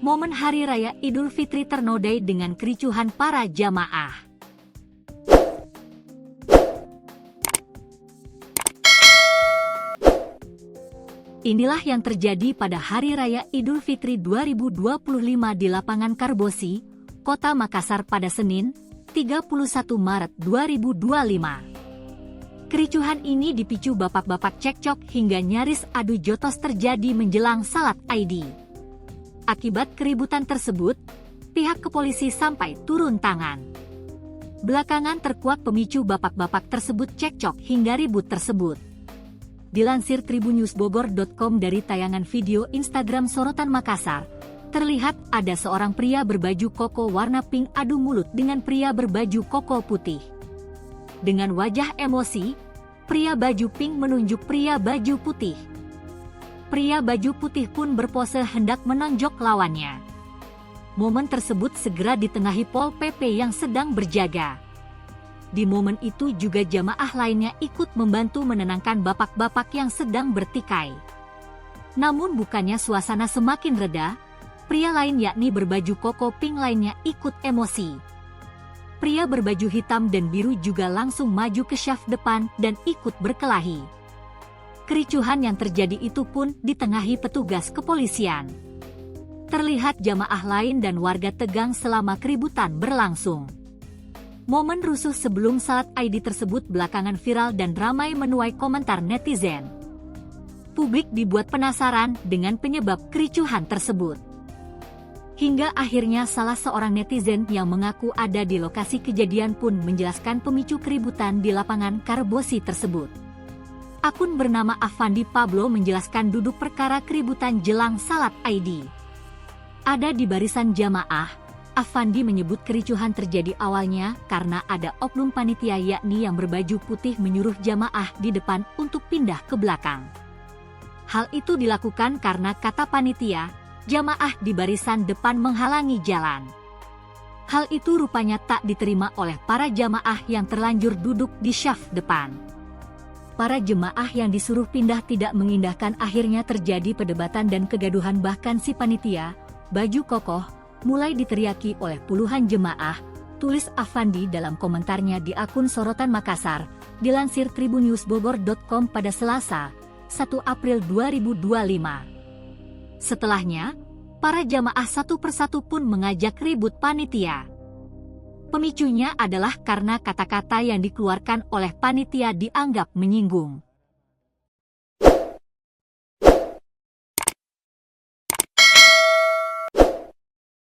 Momen Hari Raya Idul Fitri ternodai dengan kericuhan para jamaah. Inilah yang terjadi pada Hari Raya Idul Fitri 2025 di lapangan Karbosi, Kota Makassar pada Senin, 31 Maret 2025. Kericuhan ini dipicu bapak-bapak cekcok hingga nyaris adu jotos terjadi menjelang salat Id. Akibat keributan tersebut, pihak kepolisi sampai turun tangan. Belakangan terkuak pemicu bapak-bapak tersebut cekcok hingga ribut tersebut. Dilansir tribunnewsbogor.com dari tayangan video Instagram Sorotan Makassar, terlihat ada seorang pria berbaju koko warna pink adu mulut dengan pria berbaju koko putih. Dengan wajah emosi, pria baju pink menunjuk pria baju putih. Pria baju putih pun berpose hendak menonjok lawannya. Momen tersebut segera ditengahi Pol PP yang sedang berjaga. Di momen itu juga jamaah lainnya ikut membantu menenangkan bapak-bapak yang sedang bertikai. Namun bukannya suasana semakin reda, pria lain yakni berbaju koko pink lainnya ikut emosi. Pria berbaju hitam dan biru juga langsung maju ke syaf depan dan ikut berkelahi. Kericuhan yang terjadi itu pun ditengahi petugas kepolisian. Terlihat jamaah lain dan warga tegang selama keributan berlangsung. Momen rusuh sebelum salat Id tersebut belakangan viral dan ramai menuai komentar netizen. Publik dibuat penasaran dengan penyebab kericuhan tersebut. Hingga akhirnya salah seorang netizen yang mengaku ada di lokasi kejadian pun menjelaskan pemicu keributan di lapangan Karbosi tersebut. Akun bernama Afandi Pablo menjelaskan duduk perkara keributan jelang salat Id. Ada di barisan jamaah, Afandi menyebut kericuhan terjadi awalnya karena ada oknum panitia yakni yang berbaju putih menyuruh jamaah di depan untuk pindah ke belakang. Hal itu dilakukan karena kata panitia, jamaah di barisan depan menghalangi jalan. Hal itu rupanya tak diterima oleh para jamaah yang terlanjur duduk di syaf depan. Para jemaah yang disuruh pindah tidak mengindahkan, akhirnya terjadi perdebatan dan kegaduhan, bahkan si panitia, baju kokoh, mulai diteriaki oleh puluhan jemaah, tulis Afandi dalam komentarnya di akun Sorotan Makassar, dilansir tribunnewsbogor.com pada Selasa, 1 April 2025. Setelahnya, para jamaah satu persatu pun mengajak ribut panitia. Pemicunya adalah karena kata-kata yang dikeluarkan oleh panitia dianggap menyinggung.